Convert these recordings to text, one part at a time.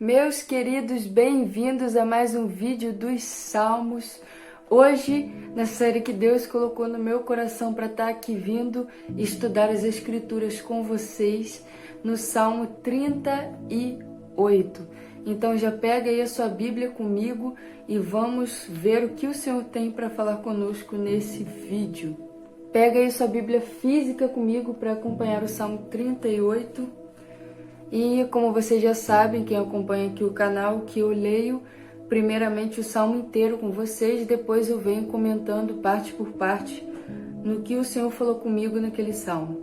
Meus queridos, bem-vindos a mais um vídeo dos Salmos. Hoje, na série que Deus colocou no meu coração para estar aqui vindo estudar as Escrituras com vocês, no Salmo 38. Então já pega aí a sua Bíblia comigo e vamos ver o que o Senhor tem para falar conosco nesse vídeo. Pega aí sua Bíblia física comigo para acompanhar o Salmo 38. E como vocês já sabem, quem acompanha aqui o canal, que eu leio primeiramente o Salmo inteiro com vocês, depois eu venho comentando parte por parte no que o Senhor falou comigo naquele Salmo.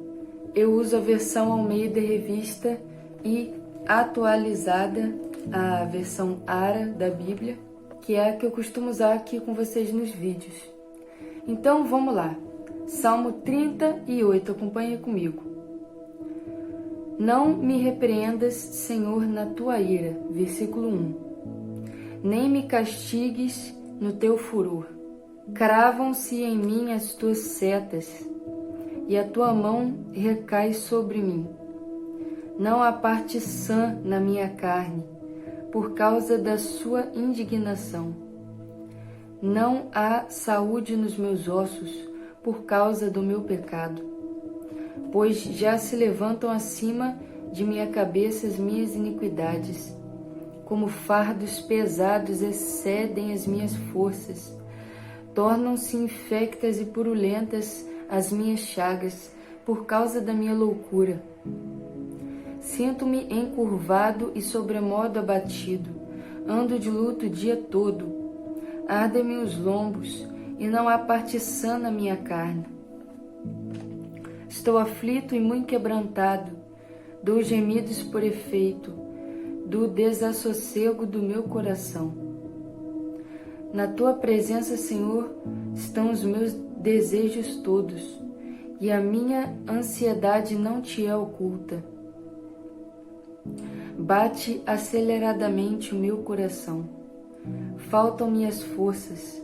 Eu uso a versão Almeida Revista e atualizada, a versão ARA da Bíblia, que é a que eu costumo usar aqui com vocês nos vídeos. Então vamos lá, Salmo 38, acompanha comigo. Não me repreendas, Senhor, na tua ira, versículo 1. Nem me castigues no teu furor. Cravam-se em mim as tuas setas, e a tua mão recai sobre mim. Não há parte sã na minha carne, por causa da sua indignação. Não há saúde nos meus ossos, por causa do meu pecado. Pois já se levantam acima de minha cabeça as minhas iniquidades. Como fardos pesados excedem as minhas forças. Tornam-se infectas e purulentas as minhas chagas, por causa da minha loucura. Sinto-me encurvado e sobremodo abatido. Ando de luto o dia todo. Ardem-me os lombos, e não há parte sã na minha carne. Estou aflito e muito quebrantado, dou gemidos por efeito do desassossego do meu coração. Na tua presença, Senhor, estão os meus desejos todos, e a minha ansiedade não te é oculta. Bate aceleradamente o meu coração, faltam-me as forças,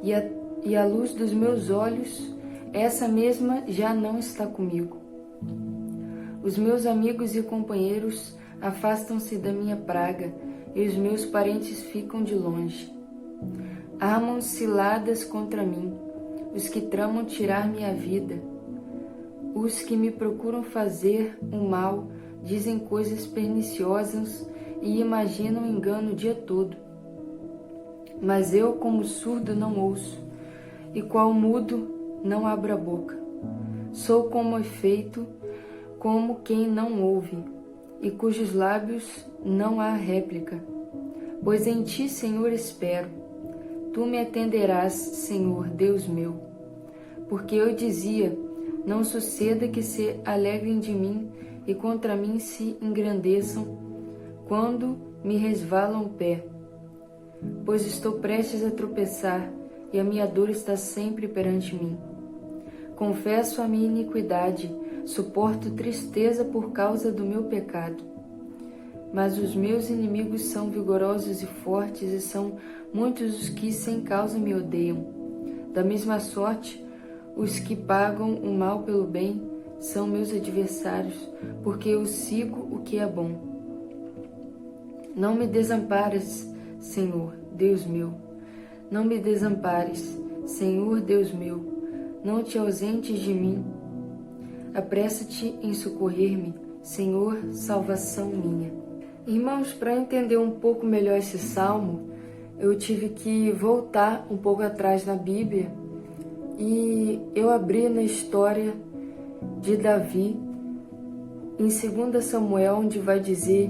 e a luz dos meus olhos, essa mesma já não está comigo. Os meus amigos e companheiros afastam-se da minha praga, e os meus parentes ficam de longe. Armam ciladas contra mim, os que tramam tirar-me a vida. Os que me procuram fazer o mal dizem coisas perniciosas e imaginam engano o dia todo. Mas eu, como surdo, não ouço, e qual mudo, não abro a boca. Sou como efeito, como quem não ouve, e cujos lábios não há réplica. Pois em ti, Senhor, espero. Tu me atenderás, Senhor, Deus meu. Porque eu dizia, não suceda que se alegrem de mim e contra mim se engrandeçam, quando me resvalam o pé. Pois estou prestes a tropeçar, e a minha dor está sempre perante mim. Confesso a minha iniquidade, suporto tristeza por causa do meu pecado. Mas os meus inimigos são vigorosos e fortes, e são muitos os que sem causa me odeiam. Da mesma sorte, os que pagam o mal pelo bem são meus adversários, porque eu sigo o que é bom. Não me desampares, Senhor, Deus meu. Não me desampares, Senhor, Deus meu. Não te ausentes de mim. Apressa-te em socorrer-me, Senhor, salvação minha. Irmãos, para entender um pouco melhor esse salmo, eu tive que voltar um pouco atrás na Bíblia e eu abri na história de Davi, em 2 Samuel, onde vai dizer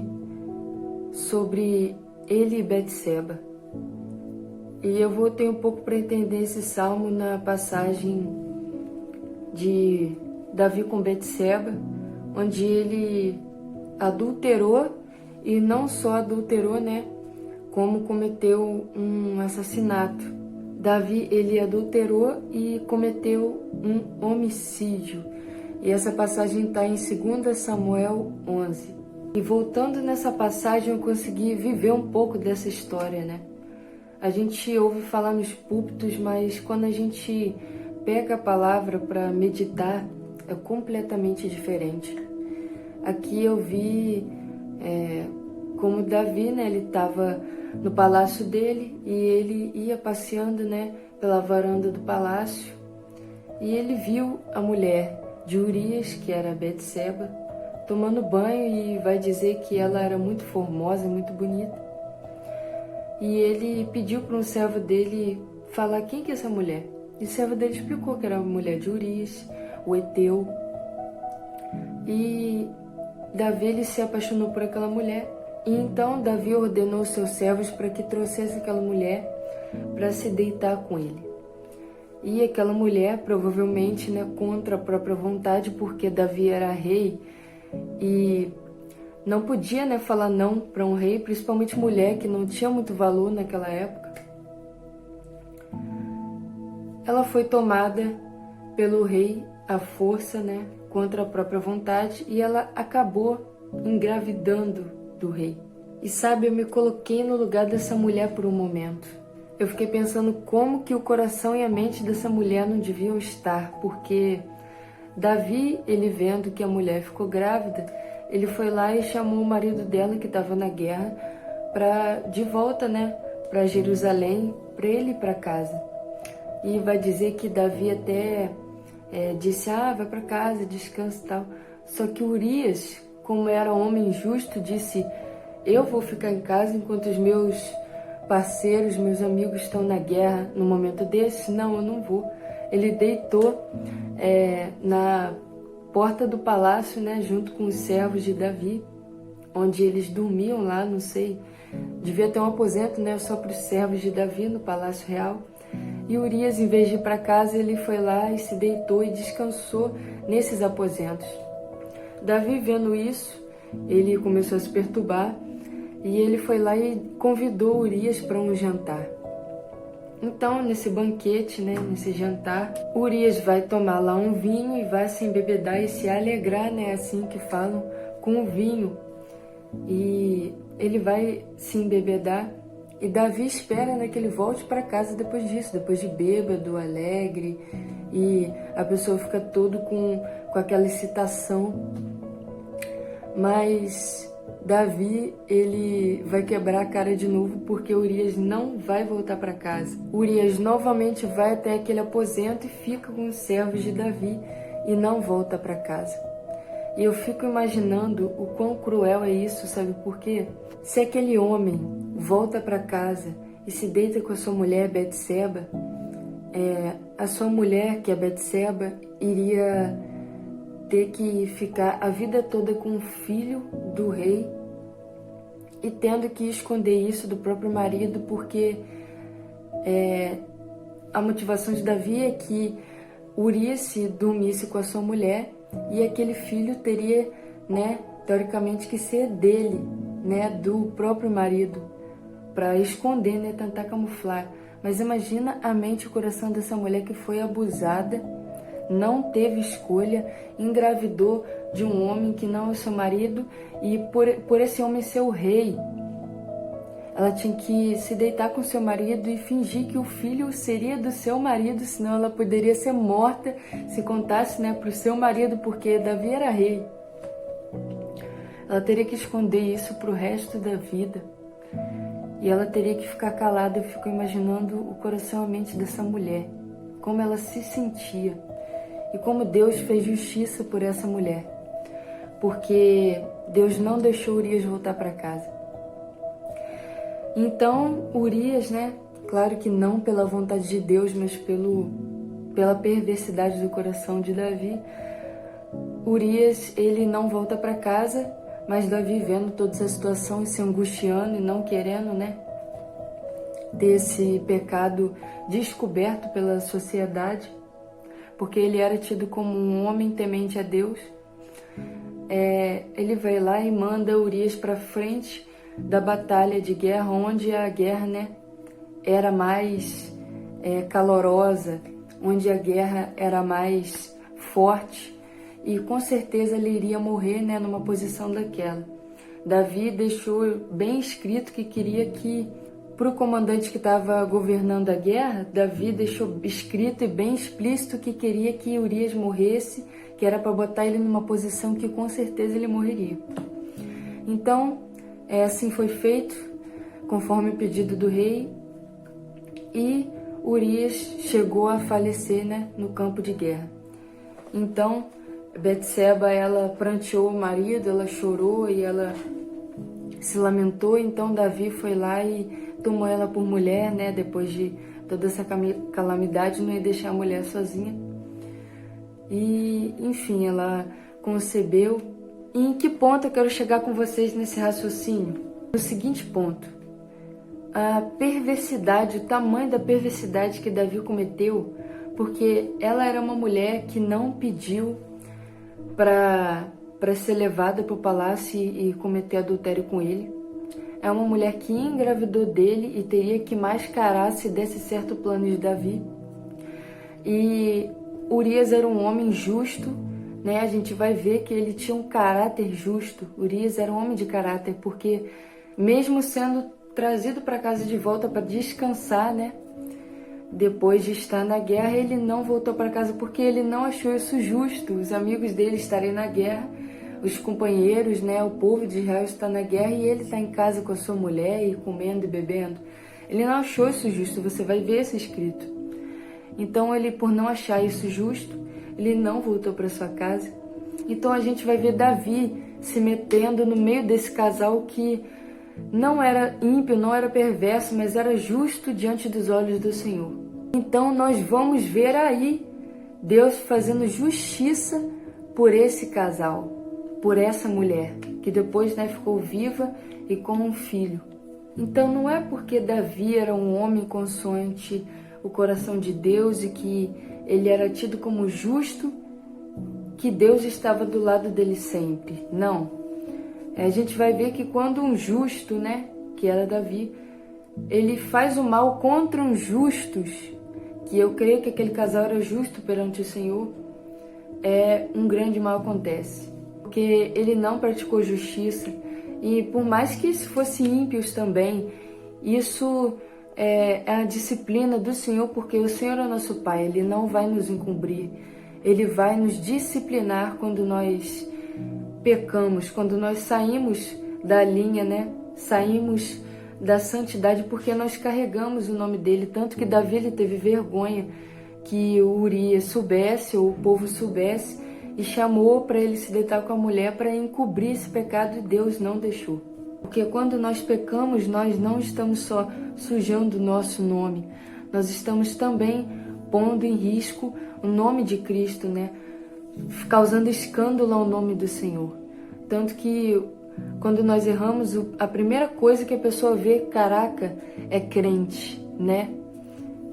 sobre ele e Betseba. E eu voltei um pouco para entender esse salmo na passagem de Davi com Betseba, onde ele adulterou, e não só adulterou, né, como cometeu um assassinato. Davi, ele adulterou e cometeu um homicídio. E essa passagem está em 2 Samuel 11. E voltando nessa passagem, eu consegui viver um pouco dessa história, né? A gente ouve falar nos púlpitos, mas quando a gente pega a palavra para meditar, é completamente diferente. Aqui eu vi como Davi, né, ele estava no palácio dele e ele ia passeando, né, pela varanda do palácio e ele viu a mulher de Urias, que era Betseba, tomando banho e vai dizer que ela era muito formosa, muito bonita. E ele pediu para um servo dele falar quem que é essa mulher. E o servo dele explicou que era a mulher de Urias, o Eteu. E Davi ele se apaixonou por aquela mulher. E então Davi ordenou seus servos para que trouxessem aquela mulher para se deitar com ele. E aquela mulher, provavelmente, né, contra a própria vontade, porque Davi era rei e não podia, né, falar não para um rei, principalmente mulher, que não tinha muito valor naquela época. Ela foi tomada pelo rei à força, né, contra a própria vontade, e ela acabou engravidando do rei. E sabe, eu me coloquei no lugar dessa mulher por um momento. Eu fiquei pensando como que o coração e a mente dessa mulher não deviam estar, porque Davi, ele vendo que a mulher ficou grávida, ele foi lá e chamou o marido dela, que estava na guerra, de volta, né, para Jerusalém, para ele ir para casa. E vai dizer que Davi até disse, vai para casa, descansa e tal. Só que Urias, como era homem justo, disse, eu vou ficar em casa enquanto os meus parceiros, meus amigos estão na guerra no momento desse? Não, eu não vou. Ele deitou na porta do palácio, né, junto com os servos de Davi, onde eles dormiam lá, não sei, devia ter um aposento, né, só para os servos de Davi no Palácio Real. E Urias, em vez de ir para casa, ele foi lá e se deitou e descansou nesses aposentos. Davi, vendo isso, ele começou a se perturbar e ele foi lá e convidou Urias para um jantar. Então, nesse banquete, né, nesse jantar, Urias vai tomar lá um vinho e vai se embebedar e se alegrar, né, assim que falam, com o vinho. E ele vai se embebedar e Davi espera, né, que ele volte para casa depois disso, depois de bêbado, alegre, e a pessoa fica todo com aquela excitação. Mas Davi, ele vai quebrar a cara de novo porque Urias não vai voltar para casa. Urias novamente vai até aquele aposento e fica com os servos de Davi e não volta para casa. E eu fico imaginando o quão cruel é isso, sabe por quê? Se aquele homem volta para casa e se deita com a sua mulher Betseba, a sua mulher, que é Betseba, iria ter que ficar a vida toda com o filho do rei e tendo que esconder isso do próprio marido, porque a motivação de Davi é que Urias se dormisse com a sua mulher e aquele filho teria, né, teoricamente que ser dele, né, do próprio marido, para esconder, né, tentar camuflar. Mas imagina a mente e o coração dessa mulher que foi abusada, não teve escolha, engravidou de um homem que não é seu marido e por esse homem ser o rei, ela tinha que se deitar com seu marido e fingir que o filho seria do seu marido, senão ela poderia ser morta se contasse, né, para o seu marido, porque Davi era rei. Ela teria que esconder isso para o resto da vida. E ela teria que ficar calada. Eu fico imaginando o coração e a mente dessa mulher, como ela se sentia. E como Deus fez justiça por essa mulher. Porque Deus não deixou Urias voltar para casa. Então, Urias, né, claro que não pela vontade de Deus, mas pela perversidade do coração de Davi, Urias, ele não volta para casa, mas Davi, vendo toda essa situação e se angustiando e não querendo, né, ter esse pecado descoberto pela sociedade, porque ele era tido como um homem temente a Deus, ele vai lá e manda Urias para frente da batalha de guerra, onde a guerra, né, era mais calorosa, onde a guerra era mais forte, e com certeza ele iria morrer, né, numa posição daquela. Davi deixou bem escrito que queria que, para o comandante que estava governando a guerra, Davi deixou escrito e bem explícito que queria que Urias morresse, que era para botar ele numa posição que com certeza ele morreria. Então, Assim foi feito, conforme o pedido do rei, e Urias chegou a falecer, né, no campo de guerra. Então, Betseba, ela pranteou o marido, ela chorou e ela se lamentou. Então Davi foi lá e tomou ela por mulher, né, depois de toda essa calamidade, não ia deixar a mulher sozinha. E, enfim, ela concebeu. E em que ponto eu quero chegar com vocês nesse raciocínio? No seguinte ponto: a perversidade, o tamanho da perversidade que Davi cometeu, porque ela era uma mulher que não pediu para ser levada para o palácio e cometer adultério com ele. É uma mulher que engravidou dele e teria que mascarar se desse certo o plano de Davi. E Urias era um homem justo, né? A gente vai ver que ele tinha um caráter justo. Urias era um homem de caráter, porque mesmo sendo trazido para casa de volta para descansar, né? Depois de estar na guerra, ele não voltou para casa porque ele não achou isso justo. Os amigos dele estarem na guerra, os companheiros, né? O povo de Israel está na guerra e ele está em casa com a sua mulher e comendo e bebendo. Ele não achou isso justo, você vai ver isso escrito. Então ele, por não achar isso justo, ele não voltou para sua casa. Então a gente vai ver Davi se metendo no meio desse casal que não era ímpio, não era perverso, mas era justo diante dos olhos do Senhor. Então nós vamos ver aí Deus fazendo justiça por esse casal, por essa mulher, que depois, né, ficou viva e com um filho. Então não é porque Davi era um homem consoante o coração de Deus e que ele era tido como justo que Deus estava do lado dele sempre. Não. A gente vai ver que quando um justo, né, que era Davi, ele faz o mal contra os justos, que eu creio que aquele casal era justo perante o Senhor, um grande mal acontece. Porque ele não praticou justiça, e por mais que isso fosse ímpios também, isso é a disciplina do Senhor, porque o Senhor é nosso Pai, Ele não vai nos encobrir, Ele vai nos disciplinar quando nós pecamos, quando nós saímos da linha, né? Saímos da santidade, porque nós carregamos o nome dele, tanto que Davi ele teve vergonha que o Urias soubesse, ou o povo soubesse, e chamou para ele se deitar com a mulher para encobrir esse pecado, e Deus não deixou. Porque quando nós pecamos, nós não estamos só sujando o nosso nome, nós estamos também pondo em risco o nome de Cristo, né? Causando escândalo ao nome do Senhor. Tanto que quando nós erramos, a primeira coisa que a pessoa vê, caraca, é crente, né?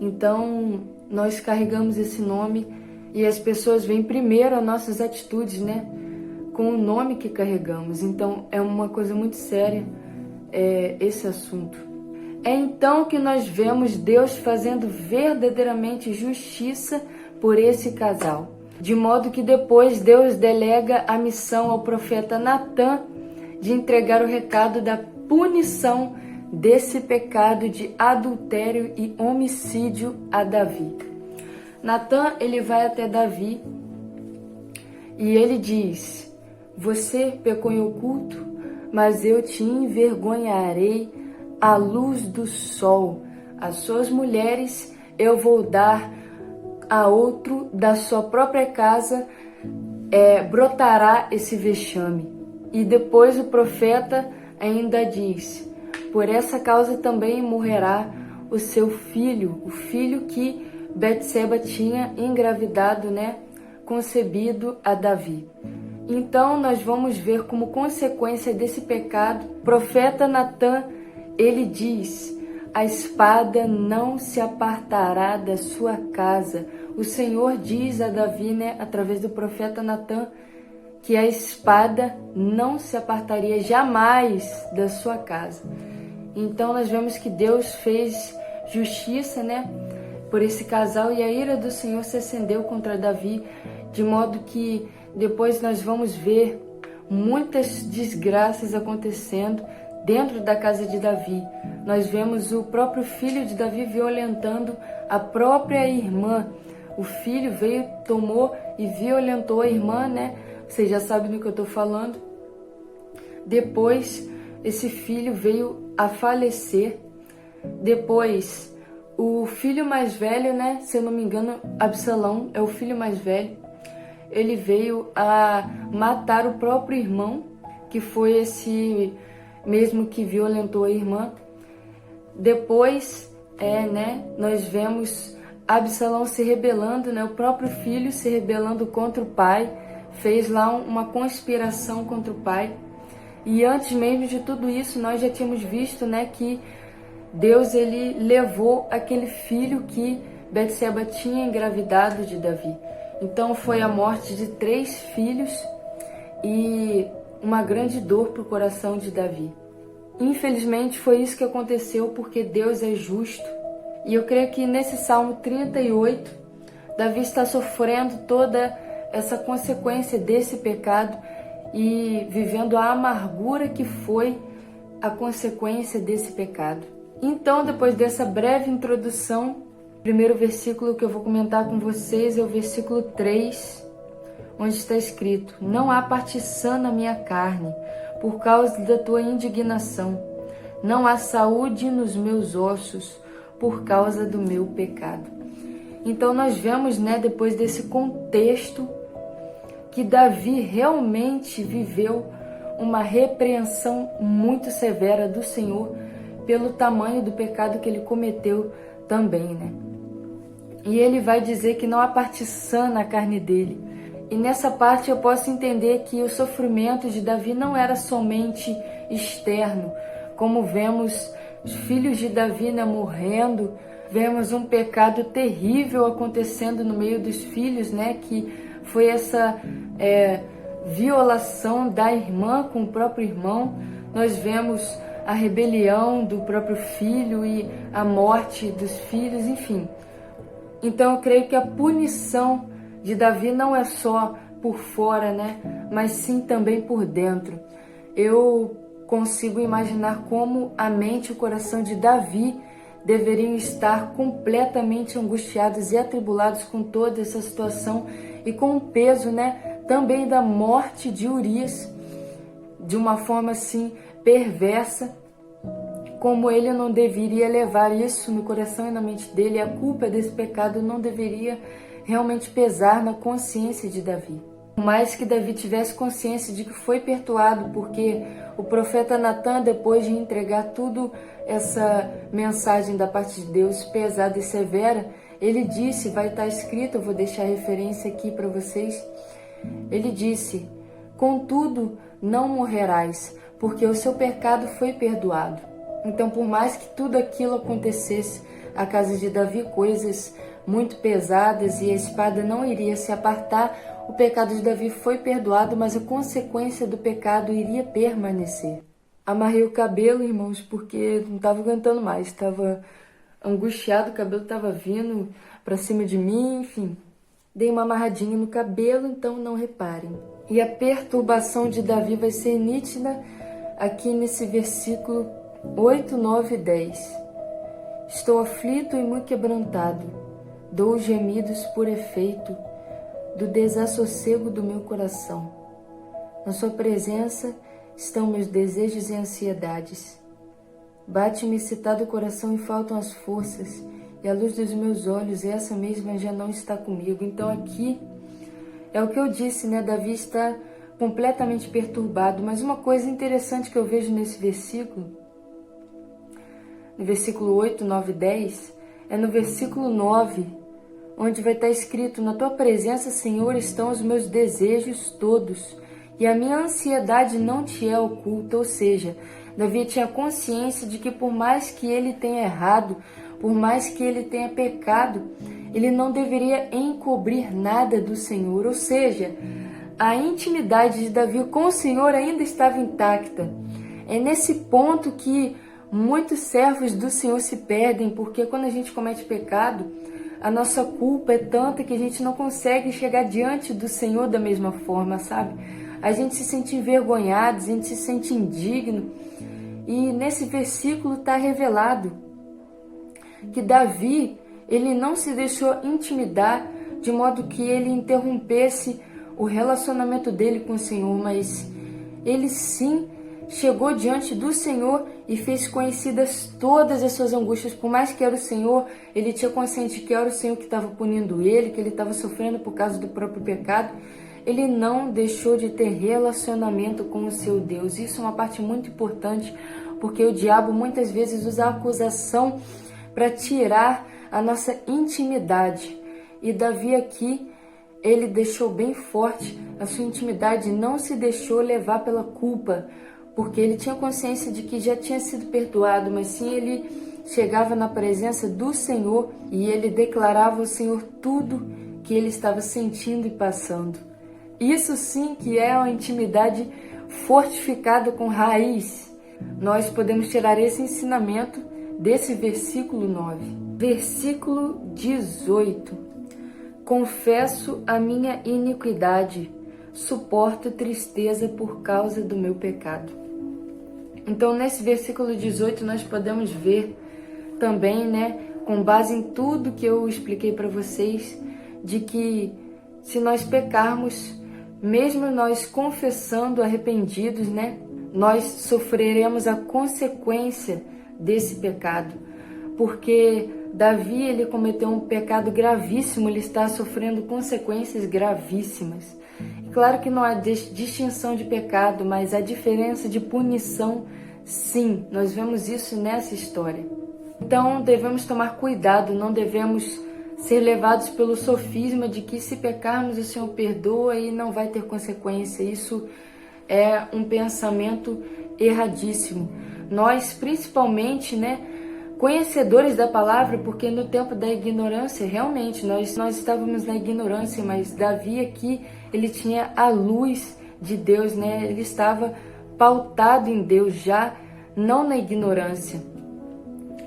Então, nós carregamos esse nome e as pessoas veem primeiro as nossas atitudes, né? Com o nome que carregamos. Então, é uma coisa muito séria esse assunto. É então que nós vemos Deus fazendo verdadeiramente justiça por esse casal. De modo que depois Deus delega a missão ao profeta Natã de entregar o recado da punição desse pecado de adultério e homicídio a Davi. Natã, ele vai até Davi e ele diz: você pecou em oculto, mas eu te envergonharei à luz do sol. As suas mulheres eu vou dar a outro da sua própria casa, brotará esse vexame. E depois o profeta ainda diz: por essa causa também morrerá o seu filho, o filho que Betseba tinha engravidado, né, concebido a Davi. Então nós vamos ver como consequência desse pecado, o profeta Natã, ele diz: a espada não se apartará da sua casa. O Senhor diz a Davi, né, através do profeta Natã, que a espada não se apartaria jamais da sua casa. Então nós vemos que Deus fez justiça, né, por esse casal, e a ira do Senhor se acendeu contra Davi, de modo que depois nós vamos ver muitas desgraças acontecendo dentro da casa de Davi. Nós vemos o próprio filho de Davi violentando a própria irmã. O filho veio, tomou e violentou a irmã, né? Vocês já sabem do que eu estou falando. Depois esse filho veio a falecer. Depois, o filho mais velho, né, se eu não me engano, Absalão é o filho mais velho, ele veio a matar o próprio irmão, que foi esse mesmo que violentou a irmã. Depois, nós vemos Absalão se rebelando, né, o próprio filho se rebelando contra o pai, fez lá uma conspiração contra o pai. E antes mesmo de tudo isso, nós já tínhamos visto, né, que Deus ele levou aquele filho que Betseba tinha engravidado de Davi. Então foi a morte de 3 filhos e uma grande dor para o coração de Davi. Infelizmente foi isso que aconteceu, porque Deus é justo. E eu creio que nesse Salmo 38, Davi está sofrendo toda essa consequência desse pecado e vivendo a amargura que foi a consequência desse pecado. Então, depois dessa breve introdução, o primeiro versículo que eu vou comentar com vocês é o versículo 3, onde está escrito: Não há parte sã na minha carne, por causa da tua indignação. Não há saúde nos meus ossos, por causa do meu pecado. Então nós vemos, depois desse contexto, que Davi realmente viveu uma repreensão muito severa do Senhor pelo tamanho do pecado que ele cometeu também, E ele vai dizer que não há parte sã na carne dele. E nessa parte eu posso entender que o sofrimento de Davi não era somente externo, como vemos os filhos de Davi morrendo, vemos um pecado terrível acontecendo no meio dos filhos, que foi essa violação da irmã com o próprio irmão. Nós vemos a rebelião do próprio filho e a morte dos filhos, enfim. Então eu creio que a punição de Davi não é só por fora, mas sim também por dentro. Eu consigo imaginar como a mente e o coração de Davi deveriam estar completamente angustiados e atribulados com toda essa situação e com o peso, também da morte de Urias, de uma forma assim perversa, como ele não deveria levar isso no coração e na mente dele. A culpa desse pecado não deveria realmente pesar na consciência de Davi. Por mais que Davi tivesse consciência de que foi perdoado, porque o profeta Natan, depois de entregar tudo essa mensagem da parte de Deus pesada e severa, ele disse, vai estar escrito, eu vou deixar a referência aqui para vocês, ele disse: contudo não morrerás, porque o seu pecado foi perdoado. Então, por mais que tudo aquilo acontecesse à casa de Davi, coisas muito pesadas, e a espada não iria se apartar, o pecado de Davi foi perdoado, mas a consequência do pecado iria permanecer. Amarrei o cabelo, irmãos, porque não estava aguentando mais, estava angustiado, o cabelo estava vindo para cima de mim, enfim. Dei uma amarradinha no cabelo, então não reparem. E a perturbação de Davi vai ser nítida aqui nesse versículo 8, 9 e 10. Estou aflito e muito quebrantado, dou gemidos por efeito do desassossego do meu coração. Na sua presença estão meus desejos e ansiedades. Bate-me excitado o coração e faltam as forças, e a luz dos meus olhos, essa mesma já não está comigo. Então aqui é o que eu disse, Davi está completamente perturbado. Mas uma coisa interessante que eu vejo nesse versículo, no versículo 8, 9 e 10, é no versículo 9, onde vai estar escrito: na tua presença, Senhor, estão os meus desejos todos, e a minha ansiedade não te é oculta. Ou seja, Davi tinha consciência de que por mais que ele tenha errado, por mais que ele tenha pecado, ele não deveria encobrir nada do Senhor. Ou seja, a intimidade de Davi com o Senhor ainda estava intacta. É nesse ponto que muitos servos do Senhor se perdem, porque quando a gente comete pecado, a nossa culpa é tanta que a gente não consegue chegar diante do Senhor da mesma forma, sabe? A gente se sente envergonhado, a gente se sente indigno. E nesse versículo está revelado que Davi, ele não se deixou intimidar de modo que ele interrompesse o relacionamento dele com o Senhor, mas ele sim chegou diante do Senhor e fez conhecidas todas as suas angústias. Por mais que era o Senhor, ele tinha consciência de que era o Senhor que estava punindo ele, que ele estava sofrendo por causa do próprio pecado. Ele não deixou de ter relacionamento com o seu Deus. Isso é uma parte muito importante, porque o diabo muitas vezes usa a acusação para tirar a nossa intimidade. E Davi aqui, ele deixou bem forte a sua intimidade, não se deixou levar pela culpa, porque ele tinha consciência de que já tinha sido perdoado, mas sim ele chegava na presença do Senhor e ele declarava ao Senhor tudo que ele estava sentindo e passando. Isso sim que é uma intimidade fortificada com raiz. Nós podemos tirar esse ensinamento desse versículo 9. Versículo 18. Confesso a minha iniquidade, suporto tristeza por causa do meu pecado. Então, nesse versículo 18, nós podemos ver também, com base em tudo que eu expliquei para vocês, de que se nós pecarmos, mesmo nós confessando arrependidos, nós sofreremos a consequência desse pecado. Porque Davi, ele cometeu um pecado gravíssimo, ele está sofrendo consequências gravíssimas. Claro que não há distinção de pecado, mas há diferença de punição, sim. Nós vemos isso nessa história. Então, devemos tomar cuidado, não devemos ser levados pelo sofisma de que se pecarmos o Senhor perdoa e não vai ter consequência. Isso é um pensamento erradíssimo. Nós, principalmente, conhecedores da palavra, porque no tempo da ignorância, realmente, nós estávamos na ignorância, mas Davi aqui, ele tinha a luz de Deus, ele estava pautado em Deus já, não na ignorância.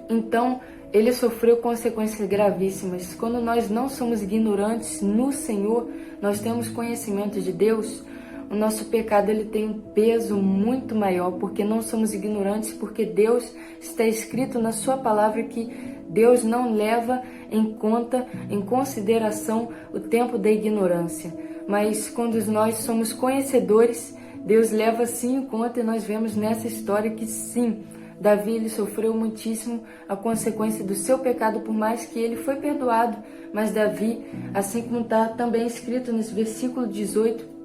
Então, ele sofreu consequências gravíssimas. Quando nós não somos ignorantes no Senhor, nós temos conhecimento de Deus, o nosso pecado ele tem um peso muito maior, porque não somos ignorantes, porque Deus está escrito na sua palavra que Deus não leva em conta, em consideração o tempo da ignorância. Mas quando nós somos conhecedores, Deus leva sim em conta, e nós vemos nessa história que sim, Davi ele sofreu muitíssimo a consequência do seu pecado, por mais que ele foi perdoado. Mas Davi, assim como está também escrito nesse versículo 18,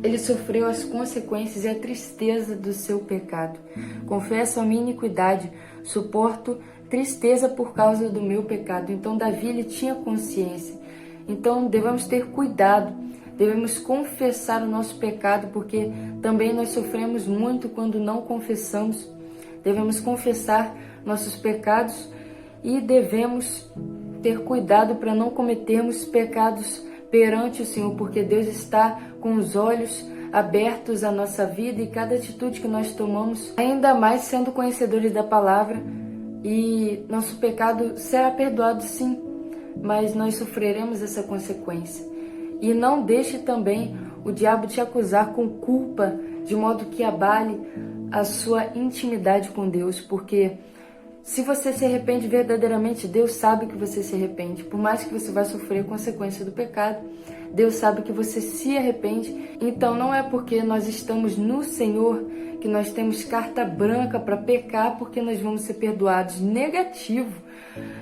ele sofreu as consequências e a tristeza do seu pecado. Confesso a minha iniquidade, suporto tristeza por causa do meu pecado. Então Davi ele tinha consciência. Então devemos ter cuidado, devemos confessar o nosso pecado, porque também nós sofremos muito quando não confessamos. Devemos confessar nossos pecados e devemos ter cuidado para não cometermos pecados perante o Senhor, porque Deus está com os olhos abertos à nossa vida e cada atitude que nós tomamos, ainda mais sendo conhecedores da palavra, e nosso pecado será perdoado sim, mas nós sofreremos essa consequência. E não deixe também o diabo te acusar com culpa, de modo que abale a sua intimidade com Deus, porque se você se arrepende verdadeiramente, Deus sabe que você se arrepende. Por mais que você vá sofrer a consequência do pecado, Deus sabe que você se arrepende. Então não é porque nós estamos no Senhor que nós temos carta branca para pecar, porque nós vamos ser perdoados. Negativo.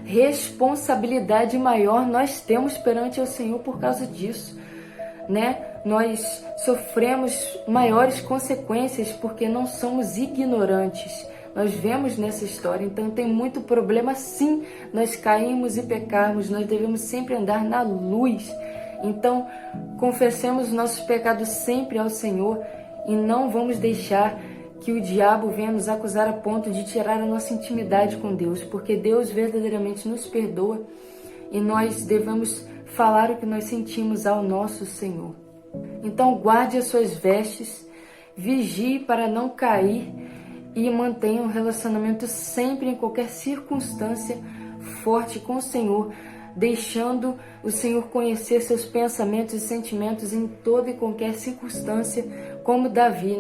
Responsabilidade maior nós temos perante o Senhor por causa disso, Nós sofremos maiores consequências porque não somos ignorantes. Nós vemos nessa história, então tem muito problema sim, nós caímos e pecarmos, nós devemos sempre andar na luz. Então, confessemos os nossos pecados sempre ao Senhor e não vamos deixar que o diabo venha nos acusar a ponto de tirar a nossa intimidade com Deus, porque Deus verdadeiramente nos perdoa e nós devemos falar o que nós sentimos ao nosso Senhor. Então, guarde as suas vestes, vigie para não cair e mantenha um relacionamento sempre, em qualquer circunstância, forte com o Senhor, deixando o Senhor conhecer seus pensamentos e sentimentos em toda e qualquer circunstância, como Davi,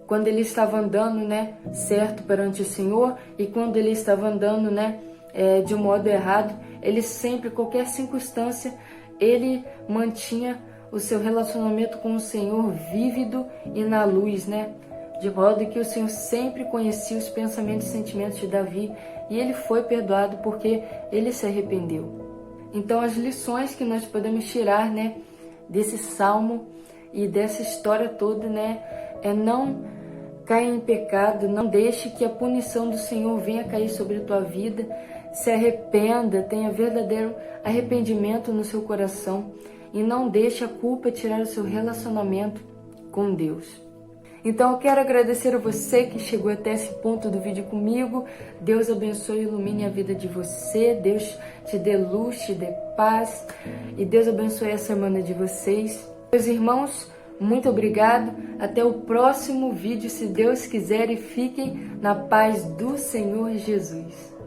Quando ele estava andando, certo perante o Senhor, e quando ele estava andando, de um modo errado, ele sempre, qualquer circunstância, ele mantinha o seu relacionamento com o Senhor vívido e na luz, de modo que o Senhor sempre conhecia os pensamentos e sentimentos de Davi e ele foi perdoado porque ele se arrependeu. Então as lições que nós podemos tirar, desse salmo e dessa história toda, é não cair em pecado, não deixe que a punição do Senhor venha cair sobre a tua vida, se arrependa, tenha verdadeiro arrependimento no seu coração e não deixe a culpa tirar o seu relacionamento com Deus. Então eu quero agradecer a você que chegou até esse ponto do vídeo comigo. Deus abençoe e ilumine a vida de você. Deus te dê luz, te dê paz. E Deus abençoe a semana de vocês. Meus irmãos, muito obrigado. Até o próximo vídeo, se Deus quiser. E fiquem na paz do Senhor Jesus.